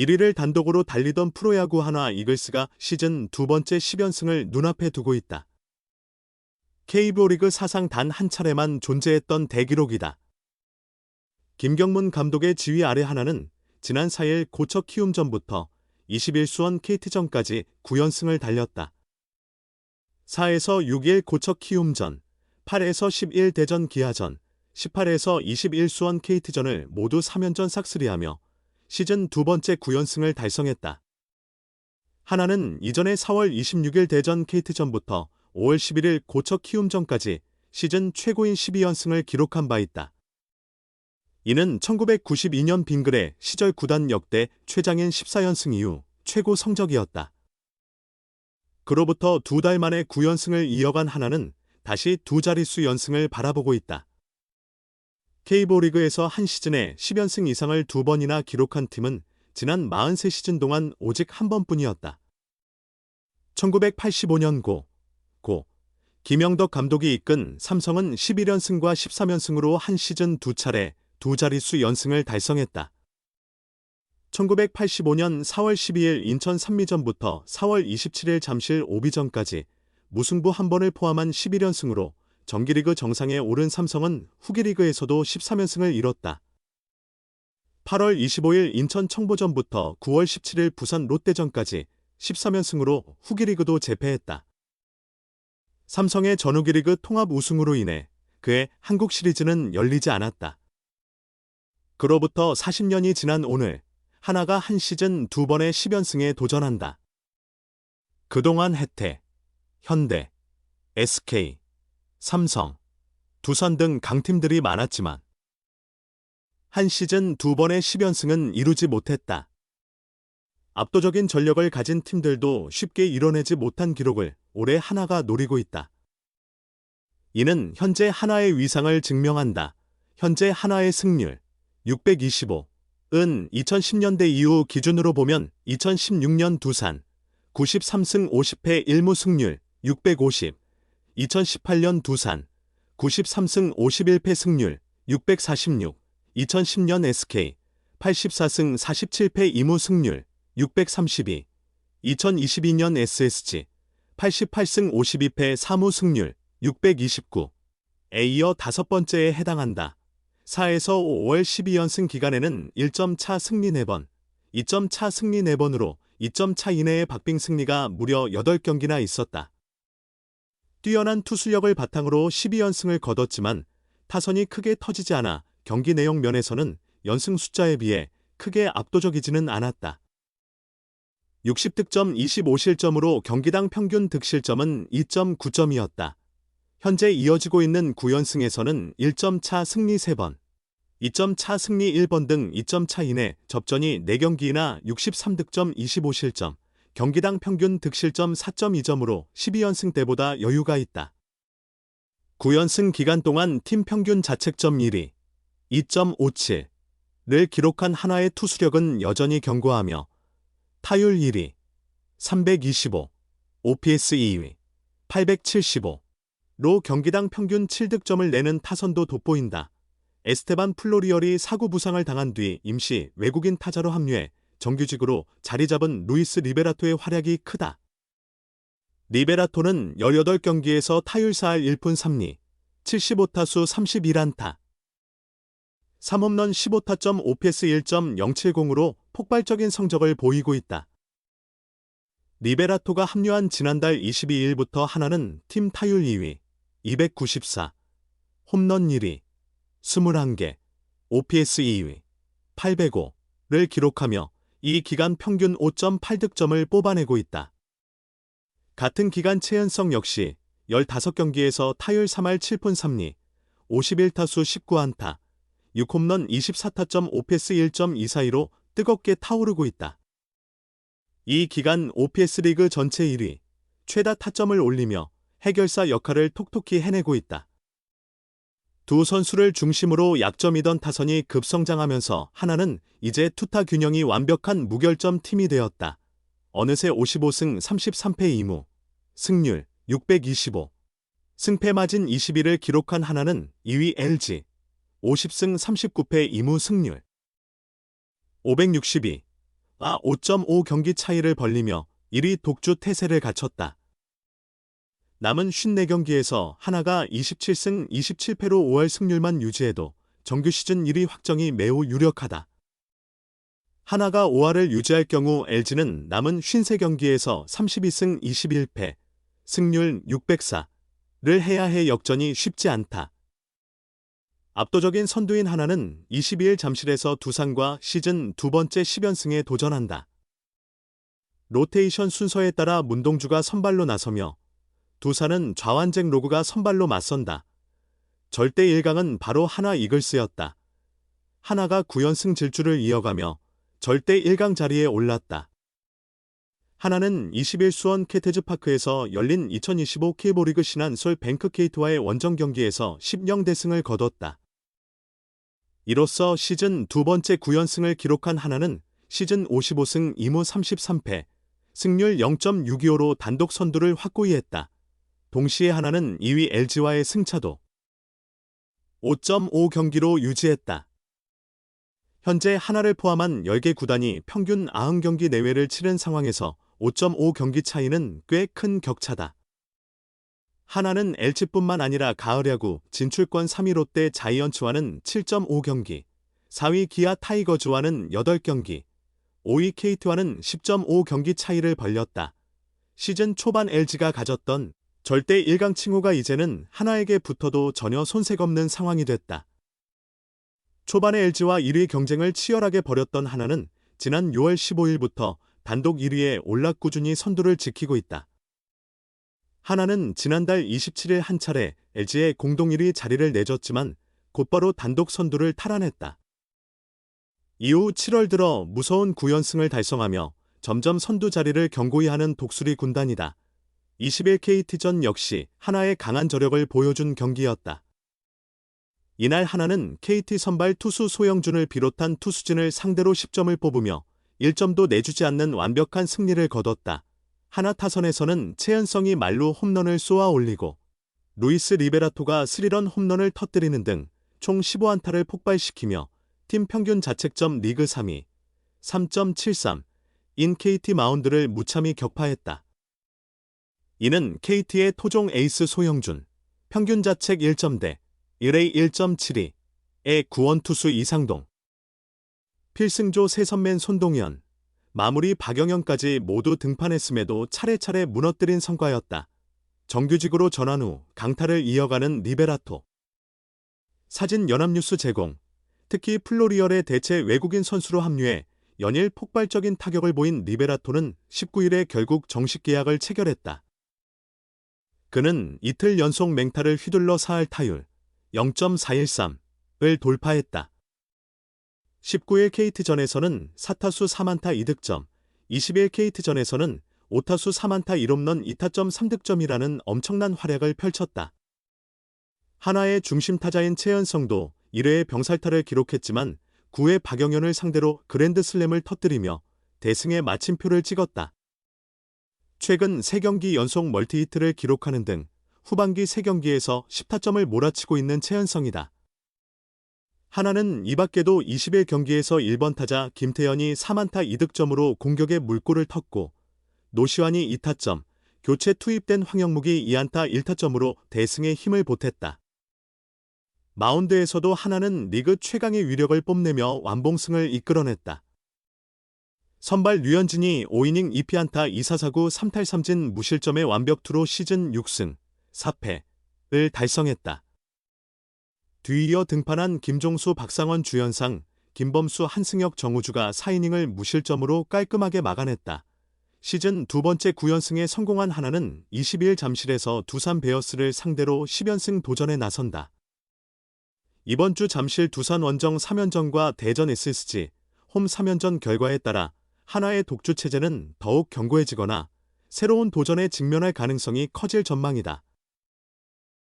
1위를 단독으로 달리던 프로야구 하나 이글스가 시즌 두 번째 10연승을 눈앞에 두고 있다. KBO 리그 사상 단 한 차례만 존재했던 대기록이다. 김경문 감독의 지휘 아래 하나는 지난 4일 고척 키움전부터 21수원 KT전까지 9연승을 달렸다. 4에서 6일 고척 키움전, 8에서 11 대전 기아전, 18에서 21수원 KT전을 모두 3연전 싹쓸이하며 시즌 두 번째 9연승을 달성했다. 하나는 이전에 4월 26일 대전 KT전부터 5월 11일 고척 키움전까지 시즌 최고인 12연승을 기록한 바 있다. 이는 1992년 빙글의 시절 구단 역대 최장인 14연승 이후 최고 성적이었다. 그로부터 두 달 만에 9연승을 이어간 하나는 다시 두 자릿수 연승을 바라보고 있다. KBO 리그에서 한 시즌에 10연승 이상을 두 번이나 기록한 팀은 지난 43시즌 동안 오직 한 번뿐이었다. 1985년 고 김영덕 감독이 이끈 삼성은 11연승과 13연승으로 한 시즌 두 차례 두 자릿수 연승을 달성했다. 1985년 4월 12일 인천 산미전부터 4월 27일 잠실 오비전까지 무승부 한 번을 포함한 11연승으로 정기리그 정상에 오른 삼성은 후기리그에서도 13연승을 이뤘다. 8월 25일 인천 청보전부터 9월 17일 부산 롯데전까지 13연승으로 후기리그도 재패했다. 삼성의 전후기리그 통합 우승으로 인해 그의 한국 시리즈는 열리지 않았다. 그로부터 40년이 지난 오늘 하나가 한 시즌 두 번의 10연승에 도전한다. 그동안 해태, 현대, SK, 삼성, 두산 등 강팀들이 많았지만 한 시즌 두 번의 10연승은 이루지 못했다. 압도적인 전력을 가진 팀들도 쉽게 이뤄내지 못한 기록을 올해 하나가 노리고 있다. 이는 현재 하나의 위상을 증명한다. 현재 하나의 승률 625은 2010년대 이후 기준으로 보면 2016년 두산 93승 50패 1무 승률 650, 2018년 두산 93승 51패 승률 646, 2010년 SK 84승 47패 2무 승률 632, 2022년 SSG 88승 52패 4무 승률 629에 이어 다섯 번째에 해당한다. 4에서 5월 12연승 기간에는 1점 차 승리 4번, 2점 차 승리 4번으로 2점 차 이내의 박빙 승리가 무려 8경기나 있었다. 뛰어난 투수력을 바탕으로 12연승을 거뒀지만 타선이 크게 터지지 않아 경기 내용 면에서는 연승 숫자에 비해 크게 압도적이지는 않았다. 60득점 25실점으로 경기당 평균 득실점은 2.9점이었다. 현재 이어지고 있는 9연승에서는 1점 차 승리 3번, 2점 차 승리 1번 등 2점 차 이내 접전이 4경기이나 63득점 25실점, 경기당 평균 득실점 4.2점으로 12연승 때보다 여유가 있다. 9연승 기간 동안 팀 평균 자책점 1위, 2.57를 기록한 하나의 투수력은 여전히 견고하며 타율 1위, 325, OPS 2위, 875로 경기당 평균 7득점을 내는 타선도 돋보인다. 에스테반 플로리얼이 사구 부상을 당한 뒤 임시 외국인 타자로 합류해 정규직으로 자리 잡은 루이스 리베라토의 활약이 크다. 리베라토는 18경기에서 타율 4할 1푼 3리, 75타수 31안타, 3홈런 15타점 OPS 1.070으로 폭발적인 성적을 보이고 있다. 리베라토가 합류한 지난달 22일부터 하나는 팀 타율 2위, 294, 홈런 1위, 21개, OPS 2위, 805를 기록하며 이 기간 평균 5.8득점을 뽑아내고 있다. 같은 기간 최현성 역시 15경기에서 타율 3할 7푼 3리, 51타수 19안타, 6홈런 24타점 OPS 1.242로 뜨겁게 타오르고 있다. 이 기간 OPS 리그 전체 1위, 최다 타점을 올리며 해결사 역할을 톡톡히 해내고 있다. 두 선수를 중심으로 약점이던 타선이 급성장하면서 하나는 이제 투타 균형이 완벽한 무결점 팀이 되었다. 어느새 55승 33패 2무, 승률 625, 승패 마진 21을 기록한 하나는 2위 LG, 50승 39패 2무 승률 562, 5.5경기 차이를 벌리며 1위 독주 태세를 갖췄다. 남은 54경기에서 하나가 27승 27패로 5할 승률만 유지해도 정규 시즌 1위 확정이 매우 유력하다. 하나가 5할을 유지할 경우 LG는 남은 53경기에서 32승 21패, 승률 604를 해야 해 역전이 쉽지 않다. 압도적인 선두인 하나는 22일 잠실에서 두산과 시즌 두 번째 10연승에 도전한다. 로테이션 순서에 따라 문동주가 선발로 나서며 두산은 좌완잭 로그가 선발로 맞선다. 절대 1강은 바로 하나 이글스였다. 하나가 9연승 질주를 이어가며 절대 1강 자리에 올랐다. 하나는 20일 수원 캐태즈파크에서 열린 2025 K리그 신한솔 뱅크케이트와의 원정 경기에서 10-0대승을 거뒀다. 이로써 시즌 두 번째 9연승을 기록한 하나는 시즌 55승 2무 33패, 승률 0.625로 단독 선두를 확고히 했다. 동시에 하나는 2위 LG와의 승차도 5.5경기로 유지했다. 현재 하나를 포함한 10개 구단이 평균 90경기 내외를 치른 상황에서 5.5경기 차이는 꽤 큰 격차다. 하나는 LG뿐만 아니라 가을 야구 진출권 3위 롯데 자이언츠와는 7.5경기, 4위 기아 타이거즈와는 8경기, 5위 KT와는 10.5경기 차이를 벌렸다. 시즌 초반 LG가 가졌던 절대 1강 칭호가 이제는 하나에게 붙어도 전혀 손색 없는 상황이 됐다. 초반에 LG와 1위 경쟁을 치열하게 벌였던 하나는 지난 6월 15일부터 단독 1위에 올라 꾸준히 선두를 지키고 있다. 하나는 지난달 27일 한 차례 LG의 공동 1위 자리를 내줬지만 곧바로 단독 선두를 탈환했다. 이후 7월 들어 무서운 9연승을 달성하며 점점 선두 자리를 견고히 하는 독수리 군단이다. 20일 KT전 역시 하나의 강한 저력을 보여준 경기였다. 이날 하나는 KT 선발 투수 소영준을 비롯한 투수진을 상대로 10점을 뽑으며 1점도 내주지 않는 완벽한 승리를 거뒀다. 하나 타선에서는 최은성이 말로 홈런을 쏘아 올리고 루이스 리베라토가 스리런 홈런을 터뜨리는 등 총 15안타를 폭발시키며 팀 평균 자책점 리그 3위 3.73인 KT 마운드를 무참히 격파했다. 이는 KT의 토종 에이스 소영준, 평균 자책 1점대 1A 1.72의 구원투수 이상동, 필승조 세선맨 손동현, 마무리 박영현까지 모두 등판했음에도 차례차례 무너뜨린 성과였다. 정규직으로 전환 후 강타를 이어가는 리베라토. 사진 연합뉴스 제공. 특히 플로리얼의 대체 외국인 선수로 합류해 연일 폭발적인 타격을 보인 리베라토는 19일에 결국 정식 계약을 체결했다. 그는 이틀 연속 맹타를 휘둘러 4할 타율 0.413을 돌파했다. 19일 KT전에서는 4타수 3안타 2득점, 20일 KT전에서는 5타수 3안타 1홈런 2타점 3득점이라는 엄청난 활약을 펼쳤다. 하나의 중심 타자인 최은성도 1회에 병살타를 기록했지만 9회 박영현을 상대로 그랜드슬램을 터뜨리며 대승의 마침표를 찍었다. 최근 3경기 연속 멀티히트를 기록하는 등 후반기 3경기에서 10타점을 몰아치고 있는 최은성이다. 하나는 이 밖에도 20일 경기에서 1번 타자 김태현이 3안타 2득점으로 공격에 물꼬를 텄고 노시환이 2타점, 교체 투입된 황영묵이 2안타 1타점으로 대승에 힘을 보탰다. 마운드에서도 하나는 리그 최강의 위력을 뽐내며 완봉승을 이끌어냈다. 선발 류현진이 5이닝 2피안타 2사사구 3탈3진 무실점의 완벽투로 시즌 6승 4패를 달성했다. 뒤이어 등판한 김종수 박상원 주연상, 김범수 한승혁 정우주가 4이닝을 무실점으로 깔끔하게 막아냈다. 시즌 두 번째 9연승에 성공한 하나는 22일 잠실에서 두산 베어스를 상대로 10연승 도전에 나선다. 이번 주 잠실 두산 원정 3연전과 대전 SSG 홈 3연전 결과에 따라 하나의 독주 체제는 더욱 견고해지거나 새로운 도전에 직면할 가능성이 커질 전망이다.